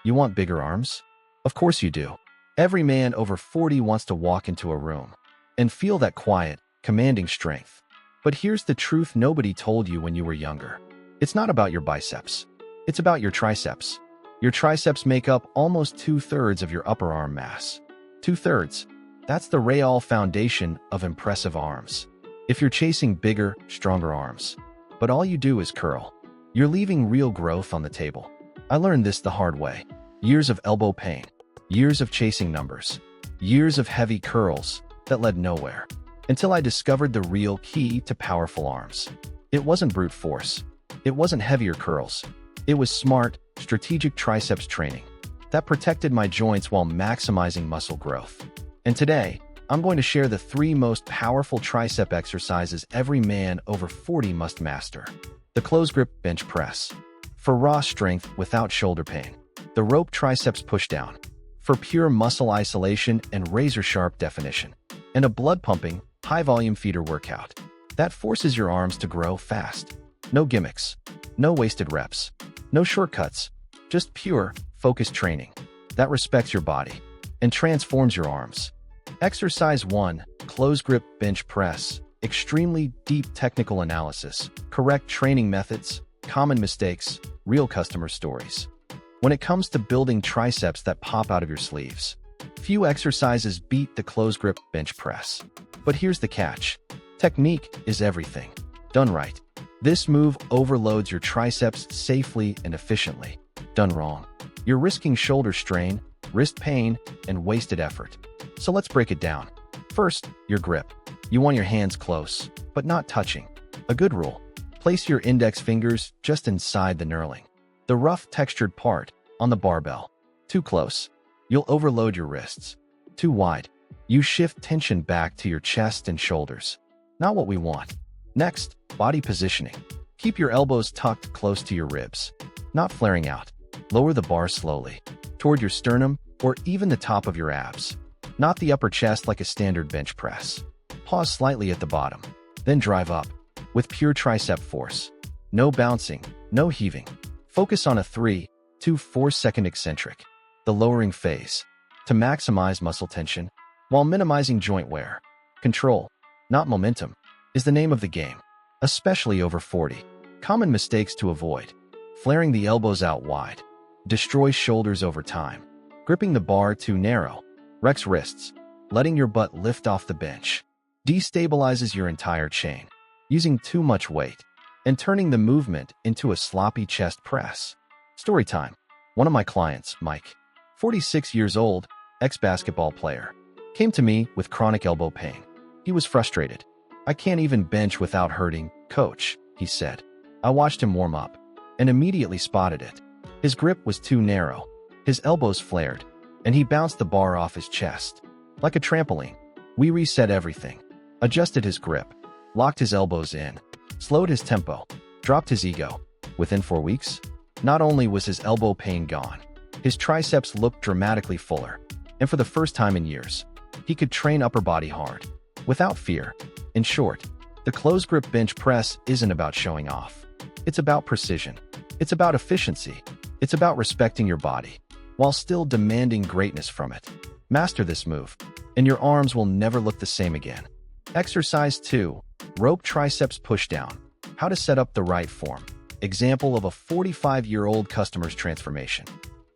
You want bigger arms? Of course you do. Every man over 40 wants to walk into a room and feel that quiet, commanding strength. But here's the truth nobody told you when you were younger. It's not about your biceps. It's about your triceps. Your triceps make up almost 2/3 of your upper arm mass. 2/3. That's the real foundation of impressive arms. If you're chasing bigger, stronger arms, but all you do is curl, you're leaving real growth on the table. I learned this the hard way. Years of elbow pain, years of chasing numbers, years of heavy curls that led nowhere, until I discovered the real key to powerful arms. It wasn't brute force. It wasn't heavier curls. It was smart, strategic triceps training that protected my joints while maximizing muscle growth. And today, I'm going to share the 3 most powerful tricep exercises every man over 40 must master. The close grip bench press, for raw strength without shoulder pain. The rope triceps pushdown, for pure muscle isolation and razor-sharp definition. And a blood-pumping, high-volume feeder workout that forces your arms to grow fast. No gimmicks, no wasted reps, no shortcuts, just pure, focused training that respects your body and transforms your arms. Exercise 1, close grip bench press. Extremely deep technical analysis, correct training methods, common mistakes, real customer stories. When it comes to building triceps that pop out of your sleeves, few exercises beat the close grip bench press. But here's the catch. Technique is everything. Done right, this move overloads your triceps safely and efficiently. Done wrong, you're risking shoulder strain, wrist pain, and wasted effort. So let's break it down. First, your grip. You want your hands close, but not touching. A good rule: place your index fingers just inside the knurling, the rough textured part, on the barbell. Too close, you'll overload your wrists. Too wide, you shift tension back to your chest and shoulders. Not what we want. Next, body positioning. Keep your elbows tucked close to your ribs, not flaring out. Lower the bar slowly, toward your sternum or even the top of your abs, not the upper chest like a standard bench press. Pause slightly at the bottom, then drive up, with pure tricep force. No bouncing, no heaving. Focus on a 3 to 4 second eccentric, the lowering phase, to maximize muscle tension while minimizing joint wear. Control, not momentum, is the name of the game, especially over 40. Common mistakes to avoid: flaring the elbows out wide, destroys shoulders over time. Gripping the bar too narrow, wrecks wrists. Letting your butt lift off the bench destabilizes your entire chain. Using too much weight and turning the movement into a sloppy chest press. Story time. One of my clients, Mike, 46 years old, ex-basketball player, came to me with chronic elbow pain. He was frustrated. "I can't even bench without hurting, coach," he said. I watched him warm up and immediately spotted it. His grip was too narrow, his elbows flared, and he bounced the bar off his chest. Like a trampoline, we reset everything, adjusted his grip, locked his elbows in, slowed his tempo, dropped his ego. Within 4 weeks, not only was his elbow pain gone, his triceps looked dramatically fuller, and for the first time in years, he could train upper body hard, without fear. In short, the close grip bench press isn't about showing off. It's about precision. It's about efficiency. It's about respecting your body, while still demanding greatness from it. Master this move, and your arms will never look the same again. Exercise 2, rope triceps pushdown. How to set up the right form. Example of a 45-year-old customer's transformation.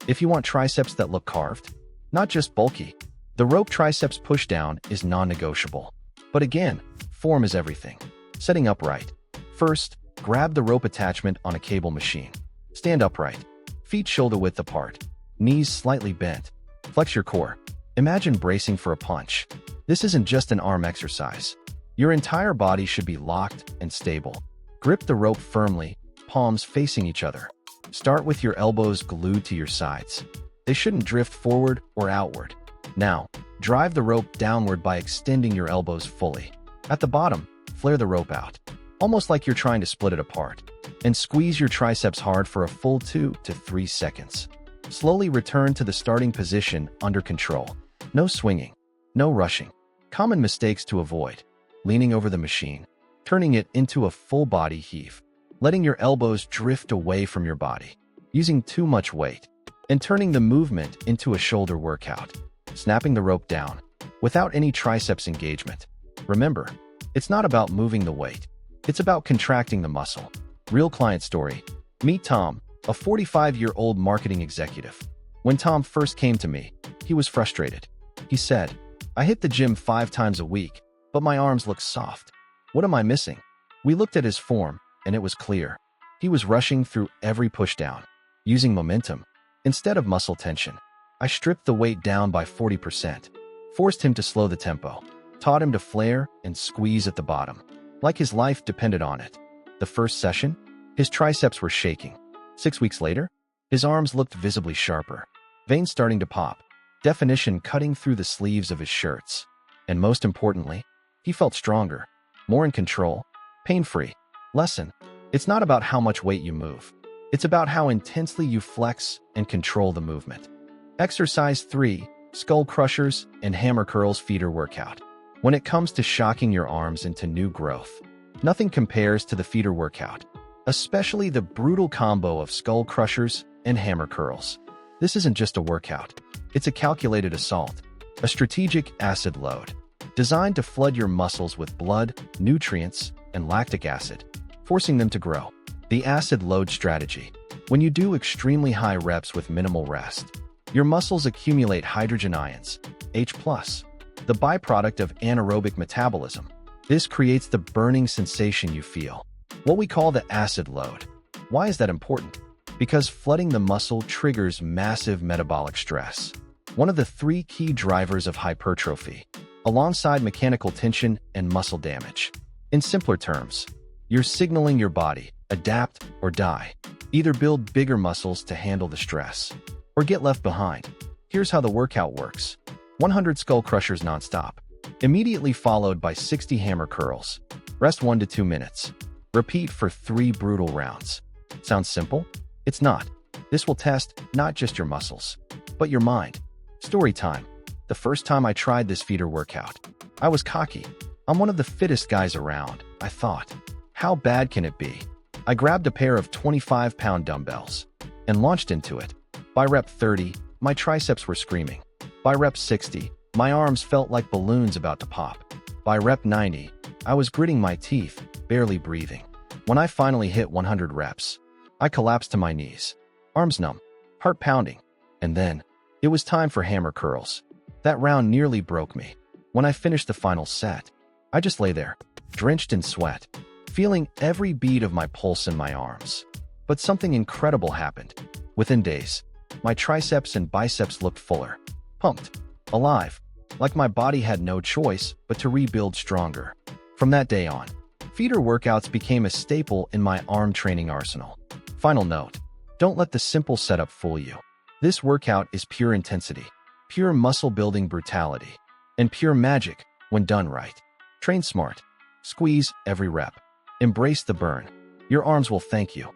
If you want triceps that look carved, not just bulky, the rope triceps pushdown is non-negotiable. But again, form is everything. Setting up right. First, grab the rope attachment on a cable machine. Stand upright, feet shoulder-width apart, knees slightly bent. Flex your core. Imagine bracing for a punch. This isn't just an arm exercise. Your entire body should be locked and stable. Grip the rope firmly, palms facing each other. Start with your elbows glued to your sides. They shouldn't drift forward or outward. Now, drive the rope downward by extending your elbows fully. At the bottom, flare the rope out, almost like you're trying to split it apart, and squeeze your triceps hard for a full 2 to 3 seconds. Slowly return to the starting position under control. No swinging, no rushing. Common mistakes to avoid: leaning over the machine, turning it into a full body heave, letting your elbows drift away from your body, using too much weight, and turning the movement into a shoulder workout, snapping the rope down without any triceps engagement. Remember, it's not about moving the weight. It's about contracting the muscle. Real client story. Meet Tom, a 45-year-old marketing executive. When Tom first came to me, he was frustrated. He said, "I hit the gym 5 times a week, but my arms look soft. What am I missing?" We looked at his form, and it was clear. He was rushing through every pushdown, using momentum instead of muscle tension. I stripped the weight down by 40%, forced him to slow the tempo, taught him to flare and squeeze at the bottom, like his life depended on it. The first session, his triceps were shaking. 6 weeks later, his arms looked visibly sharper, veins starting to pop, definition cutting through the sleeves of his shirts. And most importantly, he felt stronger, more in control, pain-free. Lesson: it's not about how much weight you move. It's about how intensely you flex and control the movement. Exercise 3, skull crushers and hammer curls feeder workout. When it comes to shocking your arms into new growth, nothing compares to the feeder workout, especially the brutal combo of skull crushers and hammer curls. This isn't just a workout. It's a calculated assault, a strategic acid load, designed to flood your muscles with blood, nutrients, and lactic acid, forcing them to grow. The acid load strategy. When you do extremely high reps with minimal rest, your muscles accumulate hydrogen ions, H+, the byproduct of anaerobic metabolism. This creates the burning sensation you feel, what we call the acid load. Why is that important? Because flooding the muscle triggers massive metabolic stress, one of the 3 key drivers of hypertrophy, alongside mechanical tension and muscle damage. In simpler terms, you're signaling your body, adapt or die. Either build bigger muscles to handle the stress, or get left behind. Here's how the workout works. 100 skull crushers nonstop, immediately followed by 60 hammer curls. Rest 1 to 2 minutes. Repeat for 3 brutal rounds. Sounds simple? It's not. This will test not just your muscles, but your mind. Story time. The first time I tried this feeder workout, I was cocky. I'm one of the fittest guys around, I thought. How bad can it be? I grabbed a pair of 25-pound dumbbells and launched into it. By rep 30, my triceps were screaming. By rep 60, my arms felt like balloons about to pop. By rep 90, I was gritting my teeth, barely breathing. When I finally hit 100 reps, I collapsed to my knees, arms numb, heart pounding. And then, it was time for hammer curls. That round nearly broke me. When I finished the final set, I just lay there, drenched in sweat, feeling every beat of my pulse in my arms. But something incredible happened. Within days, my triceps and biceps looked fuller, pumped, alive, like my body had no choice but to rebuild stronger. From that day on, feeder workouts became a staple in my arm training arsenal. Final note: don't let the simple setup fool you. This workout is pure intensity, pure muscle-building brutality, and pure magic when done right. Train smart. Squeeze every rep. Embrace the burn. Your arms will thank you.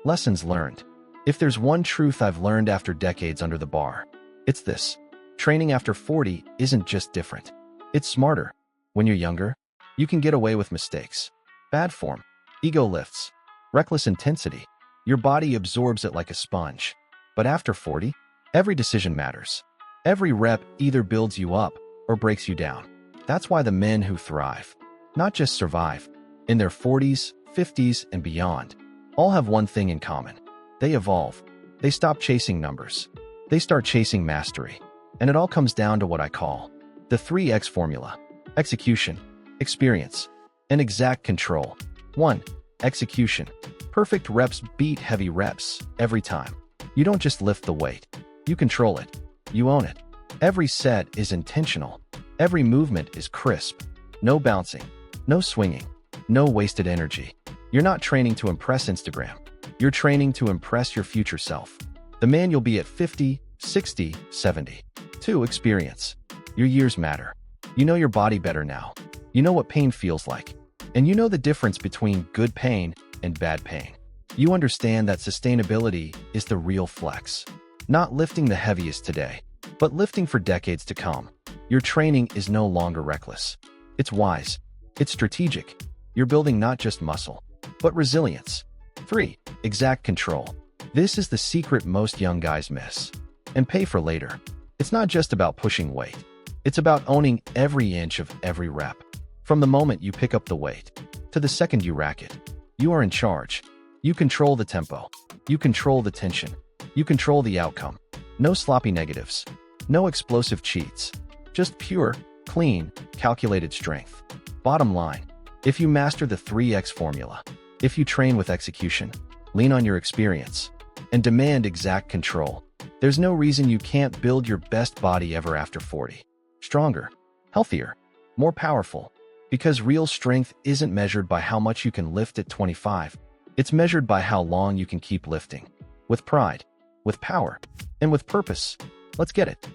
Lessons learned. If there's one truth I've learned after decades under the bar, it's this. Training after 40 isn't just different. It's smarter. When you're younger, you can get away with mistakes. Bad form, ego lifts, reckless intensity. Your body absorbs it like a sponge. But after 40, every decision matters. Every rep either builds you up or breaks you down. That's why the men who thrive, not just survive, in their 40s, 50s, and beyond, all have one thing in common. They evolve. They stop chasing numbers. They start chasing mastery. And it all comes down to what I call the 3X formula: execution, experience, and exact control. 1. Execution. Perfect reps beat heavy reps every time. You don't just lift the weight. You control it. You own it. Every set is intentional. Every movement is crisp. No bouncing. No swinging. No wasted energy. You're not training to impress Instagram. You're training to impress your future self. The man you'll be at 50, 60, 70. 2. Experience. Your years matter. You know your body better now. You know what pain feels like. And you know the difference between good pain and bad pain. You understand that sustainability is the real flex. Not lifting the heaviest today, but lifting for decades to come. Your training is no longer reckless. It's wise. It's strategic. You're building not just muscle, but resilience. 3. Exact control. This is the secret most young guys miss and pay for later. It's not just about pushing weight. It's about owning every inch of every rep. From the moment you pick up the weight to the second you rack it, you are in charge. You control the tempo. You control the tension. You control the outcome. No sloppy negatives. No explosive cheats. Just pure, clean, calculated strength. Bottom line, if you master the 3X formula, if you train with execution, lean on your experience, and demand exact control, there's no reason you can't build your best body ever after 40. Stronger, healthier, more powerful. Because real strength isn't measured by how much you can lift at 25. It's measured by how long you can keep lifting. With pride, with power, and with purpose. Let's get it.